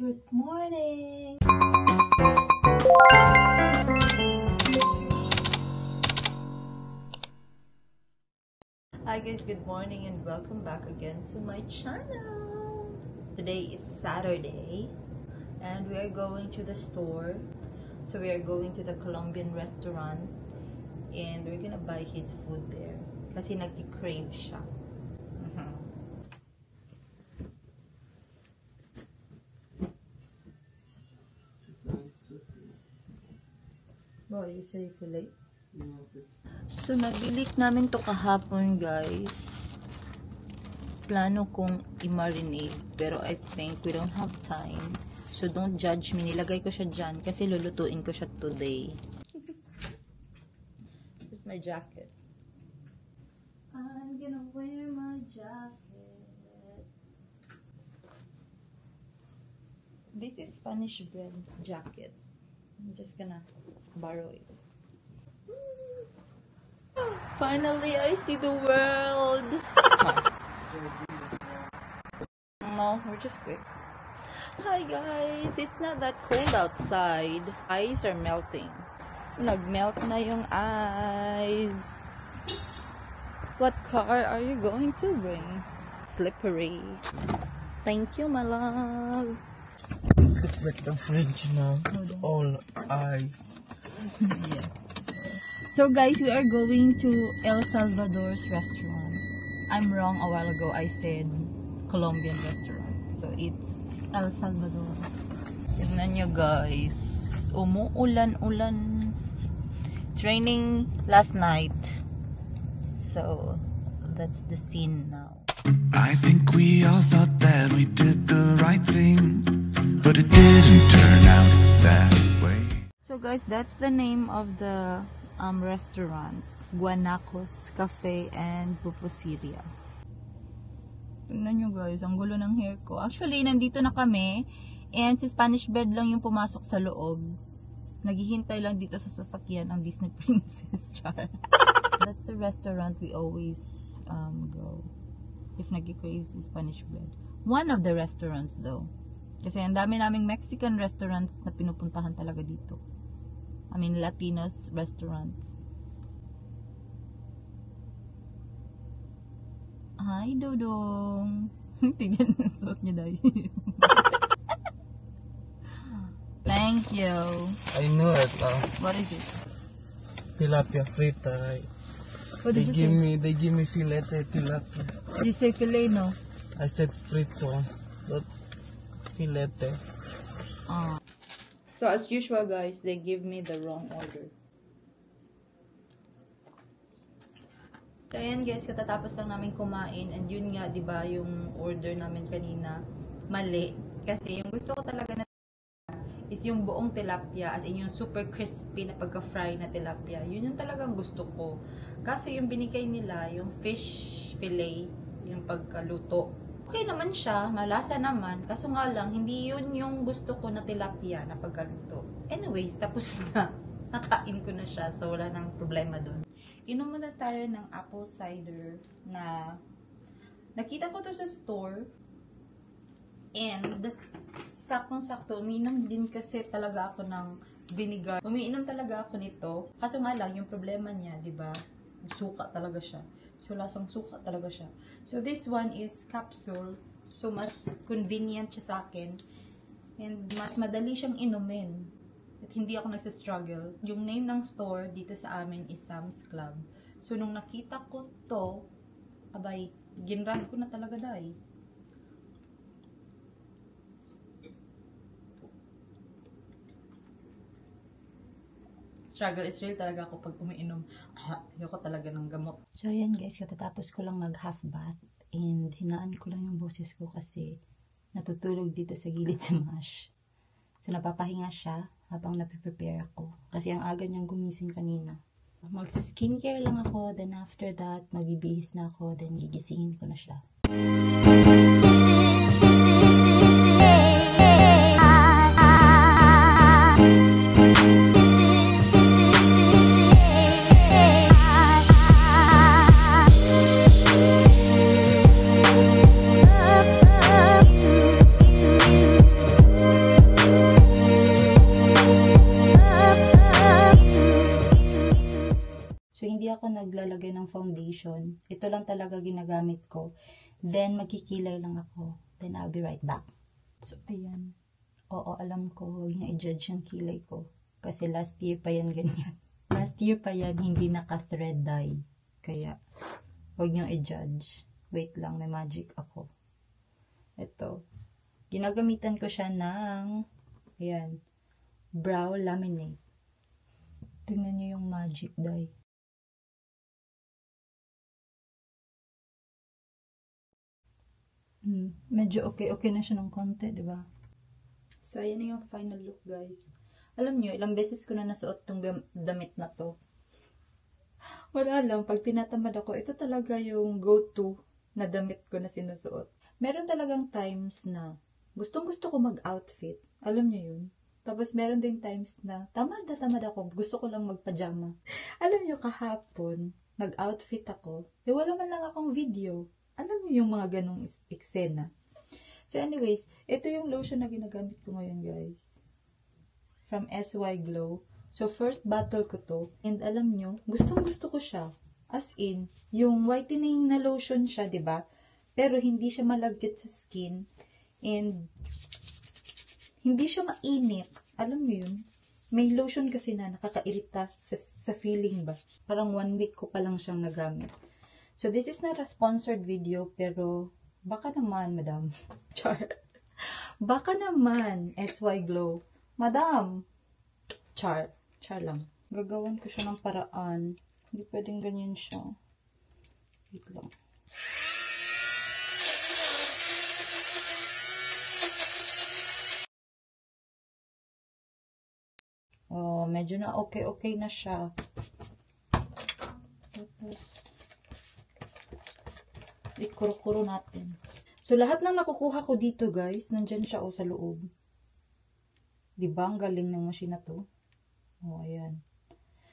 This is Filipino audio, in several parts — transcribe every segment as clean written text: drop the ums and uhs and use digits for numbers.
Good morning! Hi guys, good morning and welcome back again to my channel. Today is Saturday and we are going to the store. So we are going to the Colombian restaurant and we're gonna buy his food there kasi nag-crave siya. Boy, you say fillet? So, nabili namin to kahapon, guys. Plano kong i-marinate. Pero I think we don't have time. So, don't judge me. Nilagay ko siya dyan kasi lulutuin ko siya today. This is my jacket. I'm gonna wear my jacket. This is Spanish Bread's jacket. I'm just gonna borrow it. Finally, I see the world. No, we're just quick. Hi guys, it's not that cold outside. Ice are melting. Nag-melt na yung ice. What car are you going to bring? Slippery. Thank you, my love. It's like the fridge now. It's all ice. Yeah. So guys, we are going to El Salvador's restaurant. I'm wrong a while ago. I said Colombian restaurant. So it's El Salvador. Tignan nyo guys. Umuulan-ulan. It's raining last night. So that's the scene now. I think we all thought that we did the right thing, but it didn't turn out that way. So guys, that's the name of the restaurant. Guanacos Cafe and Pupusiria. Tingnan nyo guys, ang gulo ng hair ko. Actually, nandito na kami and si Spanish Bread lang yung pumasok sa loob. Naghihintay lang dito sa sasakyan ang Disney Princess. Char. That's the restaurant we always go if nag-crave si Spanish Bread. One of the restaurants though. Kasi ang dami naming Mexican restaurants na pinupuntahan talaga dito. I mean, Latinos restaurants. Hi, Dodong. Tignan na suot niya dahil. Thank you. I know it. What is it? Tilapia frita. What did you say? They give me filete tilapia. You say filet, no? I said frito, but filete. So as usual guys, they give me the wrong order. So ayan guys, katatapos lang namin kumain and yun nga, 'di ba, yung order namin kanina mali kasi yung gusto ko talaga na is yung buong tilapia, as in yung super crispy na pagka-fry na tilapia. Yun yung talagang gusto ko. Kaso yung binigay nila, yung fish fillet, yung pagkaluto, okay naman siya, malasa naman. Kaso nga lang, hindi yun yung gusto ko na tilapia na pagkaluto. Anyways, tapos na. Nakain ko na siya, so wala nang problema dun. Inom muna tayo ng apple cider na nakita ko to sa store. And saktong-sakto, umiinom din kasi talaga ako ng vinegar. Umiinom talaga ako nito. Kaso nga lang, yung problema niya, di ba? Suka talaga siya. So, lasang suka talaga siya. So, this one is capsule. So, mas convenient siya sa akin. And mas madali siyang inumin. At hindi ako nagsistruggle. Yung name ng store dito sa amin is Sam's Club. So, nung nakita ko to, abay, ginrun ko na talaga dahil. Struggle is real talaga ako pag umiinom. Ayoko talaga ng gamot. So, ayan guys, katatapos ko lang mag-half bath. And hinaan ko lang yung boses ko kasi natutulog dito sa gilid sa mash. So, napapahinga siya habang napiprepare ako. Kasi ang aga niyang gumising kanina. Mag-skincare lang ako. Then after that, magbibihis na ako. Then gigisingin ko na siya. naglalagay ng foundation. Ito lang talaga ginagamit ko. Then, magkikilay lang ako. Then, I'll be right back. So, ayan. Oo, alam ko. Huwag niyo i-judge yung kilay ko. Kasi last year pa yan ganyan. Last year pa yan, hindi naka-thread dye. Kaya, huwag niyo i-judge. Wait lang, may magic ako. Ito. Ginagamitan ko siya ng, ayan, brow laminate. Tingnan niyo yung magic dye. Medyo okay na siya ng konti, di ba? So, ayan na yung final look, guys. Alam niyo, ilang beses ko na nasuot tong damit na to. Wala lang, pag tinatamad ako, ito talaga yung go-to na damit ko na sinusuot. Meron talagang times na gustong-gusto ko mag-outfit. Alam niyo yun? Tapos meron ding times na tamad ako. Gusto ko lang magpajama. Alam niyo, kahapon, nag-outfit ako. Wala man lang akong video. Alam niyo yung mga ganong eksena. So anyways, ito yung lotion na ginagamit ko ngayon, guys. From SY Glow. So first bottle ko to. And alam niyo, gustong-gusto ko siya. As in, yung whitening na lotion siya, 'di ba? Pero hindi siya malagkit sa skin. And hindi siya mainit. Alam niyo yun? May lotion kasi na nakakairita sa feeling ba? Parang 1 week ko pa lang siyang nagamit. So this is not a sponsored video, pero baka naman, madam. Char. Baka naman, SY Glow. Madam. Char lang. Gagawan ko siya ng paraan. Hindi pwedeng ganyan siya. Wait lang. Oh, medyo na okay na siya. Tapos, ikuro-kuro natin. So, lahat ng nakukuha ko dito, guys, nandyan siya sa loob. Diba? Ang galing ng machine na to. Oh, ayan.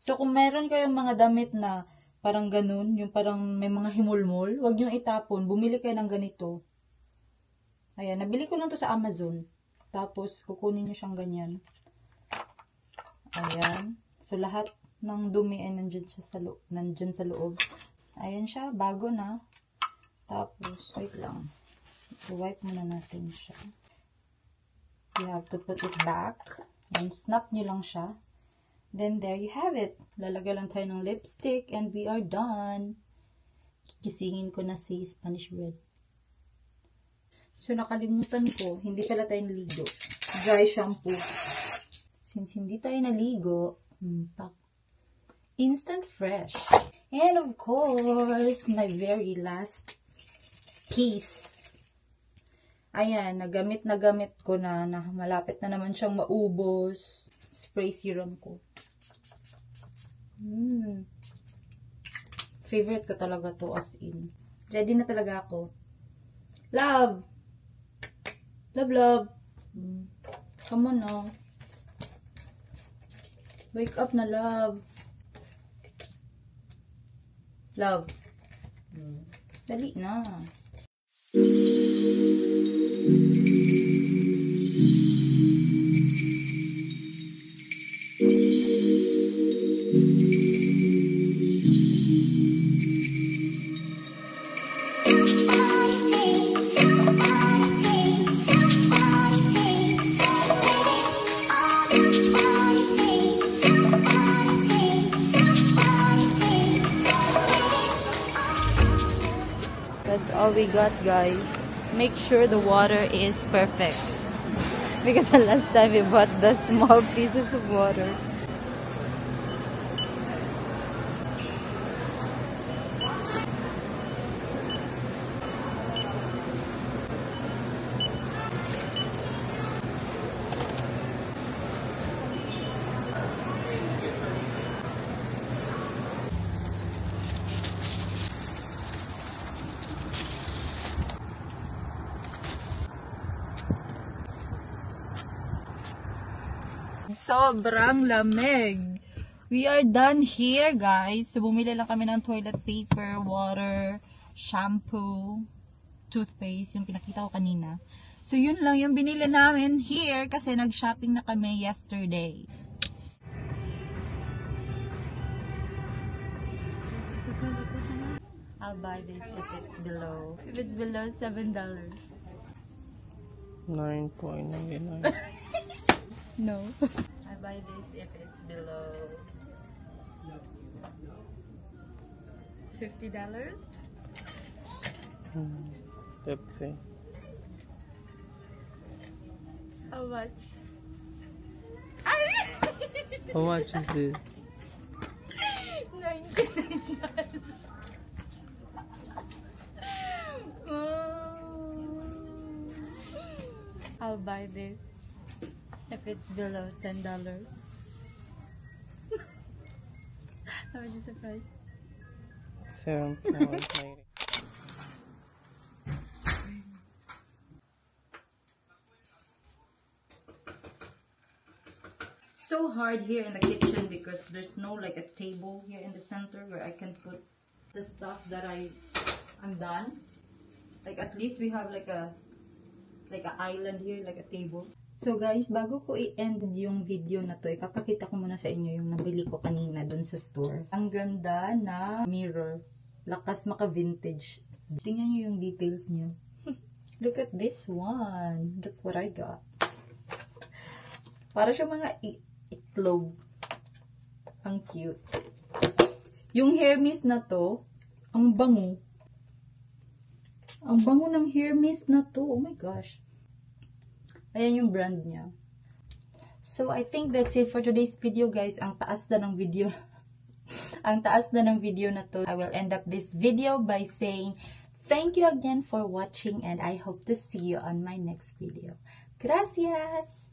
So, kung meron kayong mga damit na parang ganun, yung parang may mga himulmol, huwag nyo itapon. Bumili kayo ng ganito. Ayan, nabili ko lang to sa Amazon. Tapos, kukunin nyo siyang ganyan. Ayan. So, lahat ng dumi ay nandyan sa loob. Ayan siya, bago na. Tapos, wait lang. I-wipe muna natin siya. You have to put it back. And snap nyo lang siya. Then, there you have it. Lalagay lang tayo ng lipstick and we are done. Kikisingin ko na si Spanish bread. So, nakalimutan ko. Hindi pala tayo naligo. Dry shampoo. Since hindi tayo naligo, instant fresh. And of course, my very last piece. Ayan, nagamit ko na malapit na naman siyang maubos. Spray serum ko. Favorite ko talaga to, as in. Ready na talaga ako. Love! Love! Come on now. Wake up na, love. Love. Dali na. That's all we got, guys. Make sure the water is perfect. Because the last time we bought the small pieces of water. Sobrang lamig. We are done here, guys. So, bumili lang kami ng toilet paper, water, shampoo, toothpaste, yung pinakita ko kanina. So, yun lang yung binili namin here kasi nag-shopping na kami yesterday. I'll buy this if it's below $7. $9.99. No. I buy this if it's below $50. Let's see. How much? How much is this? $99. I'll buy this if it's below $10. How much is the price? $7.90. So hard here in the kitchen because there's no like a table here in the center where I can put the stuff that I'm done. Like at least we have like a island here, like a table. So guys, bago ko i-end yung video na to, ipapakita ko muna sa inyo yung nabili ko kanina dun sa store. Ang ganda na mirror. Lakas maka-vintage. Tingnan nyo yung details nyo. Look at this one. Look what I got. Para siya mga itlog. Ang cute. Yung hair mist na to, ang bango. Ang bango ng hair mist na to. Oh my gosh. Ayan yung brand niya. So, I think that's it for today's video, guys. Ang taas na ng video. Ang taas na ng video na to. I will end up this video by saying thank you again for watching and I hope to see you on my next video. Gracias!